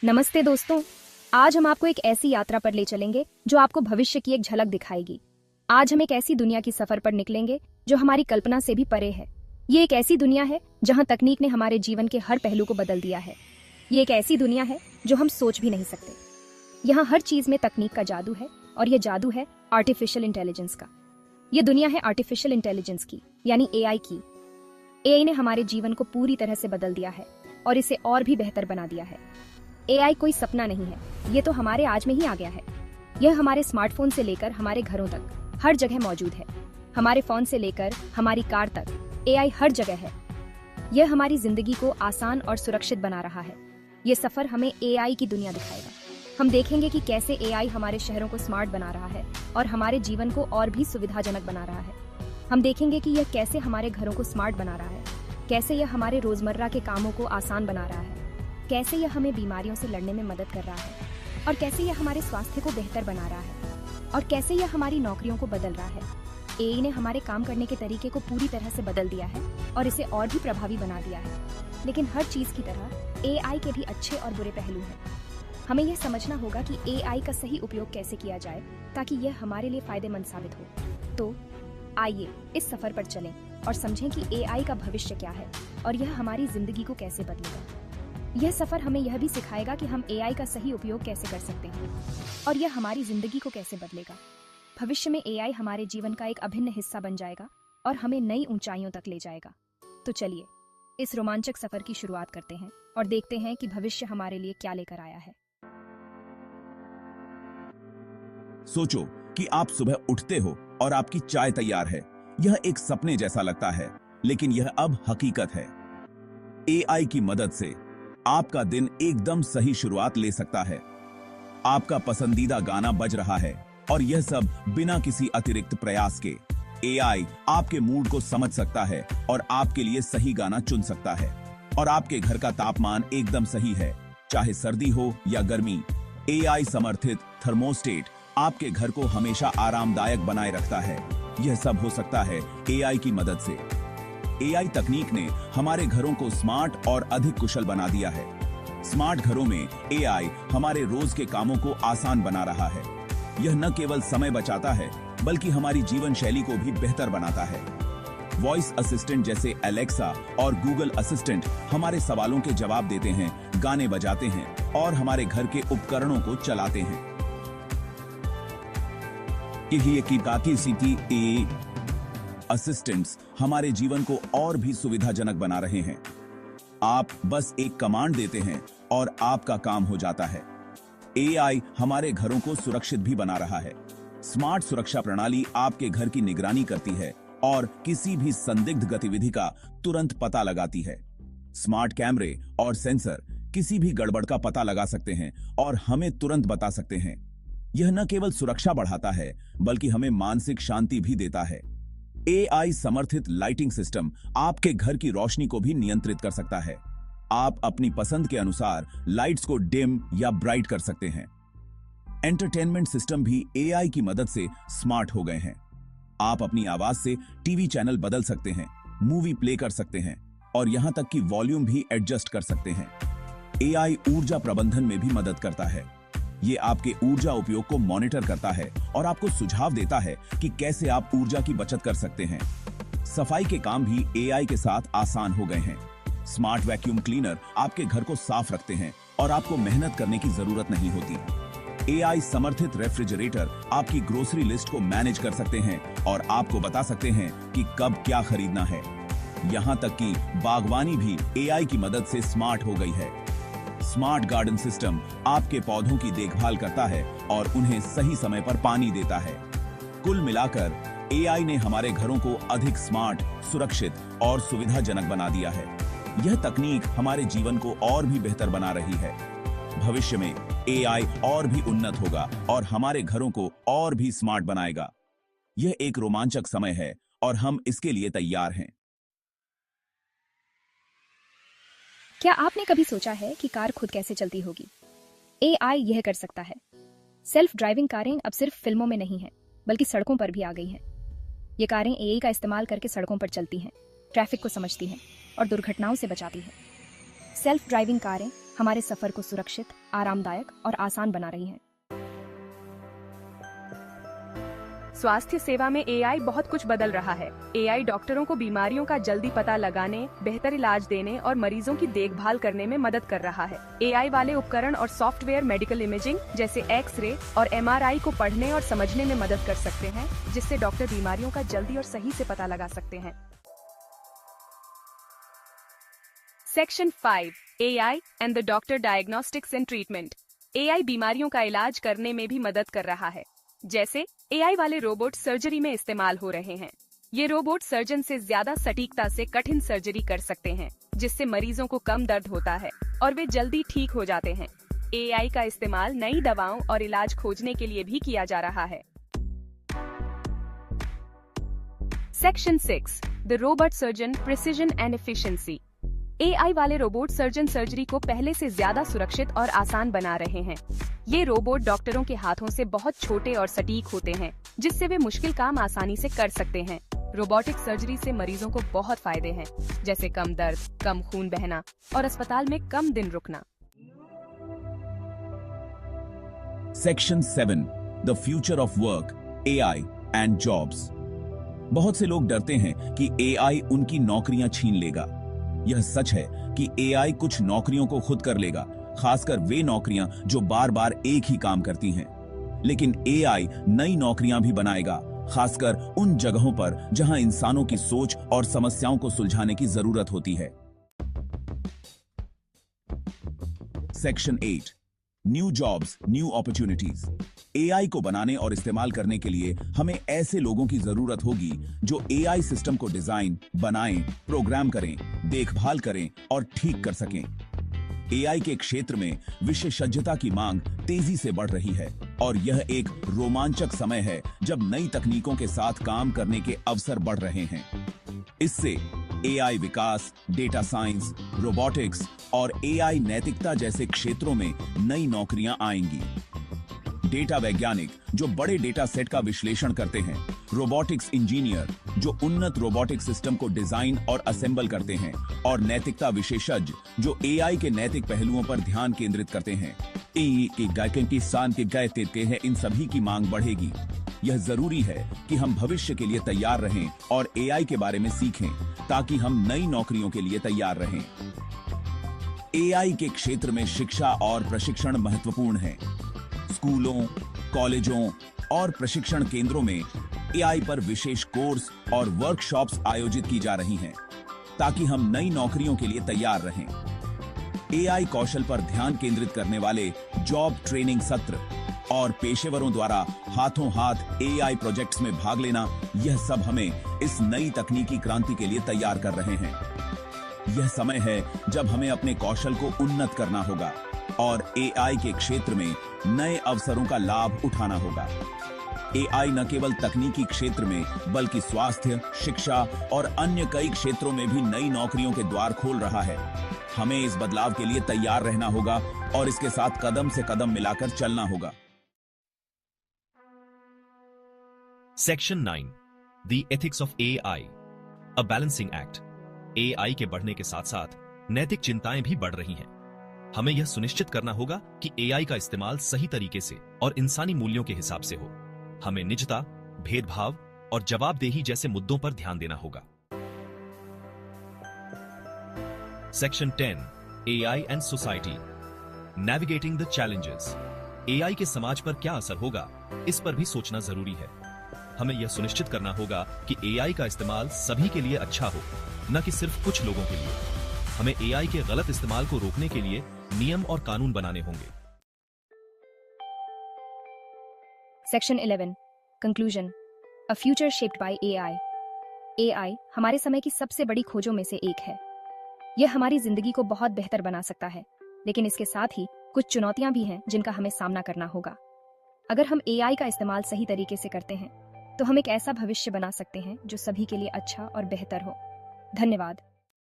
नमस्ते दोस्तों। आज हम आपको एक ऐसी यात्रा पर ले चलेंगे जो आपको भविष्य की एक झलक दिखाएगी। आज हम एक ऐसी दुनिया की सफर पर निकलेंगे जो हमारी कल्पना से भी परे है। ये एक ऐसी दुनिया है जहां तकनीक ने हमारे जीवन के हर पहलू को बदल दिया है। ये एक ऐसी दुनिया है जो हम सोच भी नहीं सकते। यहाँ हर चीज में तकनीक का जादू है और ये जादू है आर्टिफिशियल इंटेलिजेंस का। ये दुनिया है आर्टिफिशियल इंटेलिजेंस की, यानी एआई की। एआई ने हमारे जीवन को पूरी तरह से बदल दिया है और इसे और भी बेहतर बना दिया है। एआई कोई सपना नहीं है, ये तो हमारे आज में ही आ गया है। यह हमारे स्मार्टफोन से लेकर हमारे घरों तक हर जगह मौजूद है। हमारे फोन से लेकर हमारी कार तक एआई हर जगह है। यह हमारी जिंदगी को आसान और सुरक्षित बना रहा है। ये सफर हमें एआई की दुनिया दिखाएगा। हम देखेंगे कि कैसे एआई हमारे शहरों को स्मार्ट बना रहा है और हमारे जीवन को और भी सुविधाजनक बना रहा है। हम देखेंगे कि यह कैसे हमारे घरों को स्मार्ट बना रहा है, कैसे यह हमारे रोजमर्रा के कामों को आसान बना रहा है, कैसे यह हमें बीमारियों से लड़ने में मदद कर रहा है और कैसे यह हमारे स्वास्थ्य को बेहतर बना रहा है और कैसे यह हमारी नौकरियों को बदल रहा है। एआई ने हमारे काम करने के तरीके को पूरी तरह से बदल दिया है और इसे और भी प्रभावी बना दिया है। लेकिन हर चीज की तरह एआई के भी अच्छे और बुरे पहलू हैं। हमें यह समझना होगा कि एआई का सही उपयोग कैसे किया जाए ताकि यह हमारे लिए फायदेमंद साबित हो। तो आइए इस सफर पर चलें और समझें कि एआई का भविष्य क्या है और यह हमारी जिंदगी को कैसे बदलेगा। यह सफर हमें यह भी सिखाएगा कि हम एआई का सही उपयोग कैसे कर सकते हैं और यह हमारी जिंदगी को कैसे बदलेगा। भविष्य में एआई हमारे जीवन का एक अभिन्न हिस्सा बन जाएगा और हमें नई ऊंचाइयों तक ले जाएगा। तो चलिए इस रोमांचक सफर की शुरुआत करते हैं और देखते हैं कि भविष्य हमारे लिए क्या लेकर आया है। सोचो कि आप सुबह उठते हो और आपकी चाय तैयार है। यह एक सपने जैसा लगता है, लेकिन यह अब हकीकत है। एआई की मदद से आपका दिन एकदम सही शुरुआत ले सकता है। आपका पसंदीदा गाना बज रहा है और यह सब बिना किसी अतिरिक्त प्रयास के। एआई आपके मूड को समझ सकता है और आपके लिए सही गाना चुन सकता है। और आपके घर का तापमान एकदम सही है, चाहे सर्दी हो या गर्मी। एआई समर्थित थर्मोस्टेट आपके घर को हमेशा आरामदायक बनाए रखता है। यह सब हो सकता है एआई की मदद से। एआई तकनीक ने हमारे घरों को स्मार्ट और अधिक कुशल बना दिया है। स्मार्ट घरों में एआई हमारे रोज के कामों को आसान बना रहा है। यह न केवल समय बचाता है, बल्कि हमारी जीवन शैली को भी बेहतर बनाता है। वॉइस असिस्टेंट जैसे एलेक्सा और गूगल असिस्टेंट हमारे सवालों के जवाब देते हैं, गाने बजाते हैं और हमारे घर के उपकरणों को चलाते हैं। असिस्टेंट्स हमारे जीवन को और भी सुविधाजनक बना रहे हैं। आप बस एक कमांड देते हैं और आपका काम हो जाता है। एआई हमारे घरों को सुरक्षित भी बना रहा है। स्मार्ट सुरक्षा प्रणाली आपके घर की निगरानी करती है और किसी भी संदिग्ध गतिविधि का तुरंत पता लगाती है। स्मार्ट कैमरे और सेंसर किसी भी गड़बड़ का पता लगा सकते हैं और हमें तुरंत बता सकते हैं। यह न केवल सुरक्षा बढ़ाता है, बल्कि हमें मानसिक शांति भी देता है। एआई समर्थित लाइटिंग सिस्टम आपके घर की रोशनी को भी नियंत्रित कर सकता है। आप अपनी पसंद के अनुसार लाइट्स को डिम या ब्राइट कर सकते हैं। एंटरटेनमेंट सिस्टम भी एआई की मदद से स्मार्ट हो गए हैं। आप अपनी आवाज से टीवी चैनल बदल सकते हैं, मूवी प्ले कर सकते हैं और यहां तक कि वॉल्यूम भी एडजस्ट कर सकते हैं। एआई ऊर्जा प्रबंधन में भी मदद करता है। ये आपके ऊर्जा उपयोग को मॉनिटर करता है और आपको सुझाव देता है कि कैसे आप ऊर्जा की बचत कर सकते हैं। सफाई के काम भी एआई के साथ आसान हो गए हैं। स्मार्ट वैक्यूम क्लीनर आपके घर को साफ रखते हैं और आपको मेहनत करने की जरूरत नहीं होती। एआई समर्थित रेफ्रिजरेटर आपकी ग्रोसरी लिस्ट को मैनेज कर सकते हैं और आपको बता सकते हैं कि कब क्या खरीदना है। यहां तक कि बागवानी भी एआई की मदद से स्मार्ट हो गई है। स्मार्ट गार्डन सिस्टम आपके पौधों की देखभाल करता है और उन्हें सही समय पर पानी देता है। कुल मिलाकर एआई ने हमारे घरों को अधिक स्मार्ट, सुरक्षित और सुविधाजनक बना दिया है। यह तकनीक हमारे जीवन को और भी बेहतर बना रही है। भविष्य में एआई और भी उन्नत होगा और हमारे घरों को और भी स्मार्ट बनाएगा। यह एक रोमांचक समय है और हम इसके लिए तैयार हैं। क्या आपने कभी सोचा है कि कार खुद कैसे चलती होगी? एआई यह कर सकता है। सेल्फ ड्राइविंग कारें अब सिर्फ फिल्मों में नहीं हैं, बल्कि सड़कों पर भी आ गई हैं। ये कारें एआई का इस्तेमाल करके सड़कों पर चलती हैं, ट्रैफिक को समझती हैं और दुर्घटनाओं से बचाती हैं। सेल्फ ड्राइविंग कारें हमारे सफर को सुरक्षित, आरामदायक और आसान बना रही हैं। स्वास्थ्य सेवा में एआई बहुत कुछ बदल रहा है। एआई डॉक्टरों को बीमारियों का जल्दी पता लगाने, बेहतर इलाज देने और मरीजों की देखभाल करने में मदद कर रहा है। एआई वाले उपकरण और सॉफ्टवेयर मेडिकल इमेजिंग जैसे एक्स-रे और एमआरआई को पढ़ने और समझने में मदद कर सकते हैं, जिससे डॉक्टर बीमारियों का जल्दी और सही से पता लगा सकते हैं। Section 5 AI and the doctor diagnostics and treatment. AI बीमारियों का इलाज करने में भी मदद कर रहा है। जैसे एआई वाले रोबोट सर्जरी में इस्तेमाल हो रहे हैं। ये रोबोट सर्जन से ज्यादा सटीकता से कठिन सर्जरी कर सकते हैं, जिससे मरीजों को कम दर्द होता है और वे जल्दी ठीक हो जाते हैं। एआई का इस्तेमाल नई दवाओं और इलाज खोजने के लिए भी किया जा रहा है। Section 6 the robot surgeon precision and efficiency. AI वाले रोबोट सर्जन सर्जरी को पहले से ज्यादा सुरक्षित और आसान बना रहे हैं। ये रोबोट डॉक्टरों के हाथों से बहुत छोटे और सटीक होते हैं, जिससे वे मुश्किल काम आसानी से कर सकते हैं। रोबोटिक सर्जरी से मरीजों को बहुत फायदे हैं, जैसे कम दर्द, कम खून बहना और अस्पताल में कम दिन रुकना। Section 7 the future of work, AI and jobs. बहुत से लोग डरते हैं कि एआई उनकी नौकरियां छीन लेगा। यह सच है कि एआई कुछ नौकरियों को खुद कर लेगा, खासकर वे नौकरियां जो बार बार एक ही काम करती हैं। लेकिन एआई नई नौकरियां भी बनाएगा, खासकर उन जगहों पर जहां इंसानों की सोच और समस्याओं को सुलझाने की जरूरत होती है। Section 8 new jobs, new opportunities. AI को बनाने और इस्तेमाल करने के लिए हमें ऐसे लोगों की जरूरत होगी जो एआई सिस्टम को डिजाइन, बनाएं, प्रोग्राम करें, देखभाल करें और ठीक कर सकें। एआई के क्षेत्र में विशेषज्ञता की मांग तेजी से बढ़ रही है और यह एक रोमांचक समय है जब नई तकनीकों के साथ काम करने के अवसर बढ़ रहे हैं। इससे एआई विकास, डेटा साइंस, रोबोटिक्स और एआई नैतिकता जैसे क्षेत्रों में नई नौकरियां आएंगी। डेटा वैज्ञानिक जो बड़े डेटा सेट का विश्लेषण करते हैं, रोबोटिक्स इंजीनियर जो उन्नत रोबोटिक सिस्टम को डिजाइन और असेंबल करते हैं, और नैतिकता विशेषज्ञ जो एआई के नैतिक पहलुओं पर ध्यान केंद्रित करते हैं। इन सभी की मांग बढ़ेगी। यह जरूरी है कि हम भविष्य के लिए तैयार रहें और एआई के बारे में सीखें ताकि हम नई नौकरियों के लिए तैयार रहें। एआई के क्षेत्र में शिक्षा और प्रशिक्षण महत्वपूर्ण है। स्कूलों, कॉलेजों और प्रशिक्षण केंद्रों में एआई पर विशेष कोर्स और वर्कशॉप्स आयोजित की जा रही हैं ताकि हम नई नौकरियों के लिए तैयार रहें। एआई कौशल पर ध्यान केंद्रित करने वाले जॉब ट्रेनिंग सत्र और पेशेवरों द्वारा हाथों हाथ एआई प्रोजेक्ट्स में भाग लेना, यह सब हमें इस नई तकनीकी क्रांति के लिए तैयार कर रहे हैं। यह समय है जब हमें अपने कौशल को उन्नत करना होगा और एआई के क्षेत्र में नए अवसरों का लाभ उठाना होगा। एआई न केवल तकनीकी क्षेत्र में बल्कि स्वास्थ्य, शिक्षा और अन्य कई क्षेत्रों में भी नई नौकरियों के द्वार खोल रहा है। हमें इस बदलाव के लिए तैयार रहना होगा और इसके साथ कदम से कदम मिलाकर चलना होगा। Section 9 the ethics of AI, a balancing act. AI के बढ़ने के साथ साथ नैतिक चिंताएं भी बढ़ रही हैं। हमें यह सुनिश्चित करना होगा कि एआई का इस्तेमाल सही तरीके से और इंसानी मूल्यों के हिसाब से हो। हमें निजता, भेदभाव और जवाबदेही जैसे मुद्दों पर ध्यान देना होगा। Section 10 AI and society, navigating the challenges. AI के समाज पर क्या असर होगा, इस पर भी सोचना जरूरी है। हमें यह सुनिश्चित करना होगा कि एआई का इस्तेमाल सभी के लिए अच्छा हो, न कि सिर्फ कुछ लोगों के लिए। हमें एआई के गलत इस्तेमाल को रोकने के लिए नियम और कानून बनाने होंगे। Section 11 conclusion, a future shaped by AI. AI हमारे समय की सबसे बड़ी खोजों में से एक है। यह हमारी जिंदगी को बहुत बेहतर बना सकता है, लेकिन इसके साथ ही कुछ चुनौतियां भी हैं जिनका हमें सामना करना होगा। अगर हम एआई का इस्तेमाल सही तरीके से करते हैं तो हम एक ऐसा भविष्य बना सकते हैं जो सभी के लिए अच्छा और बेहतर हो। धन्यवाद।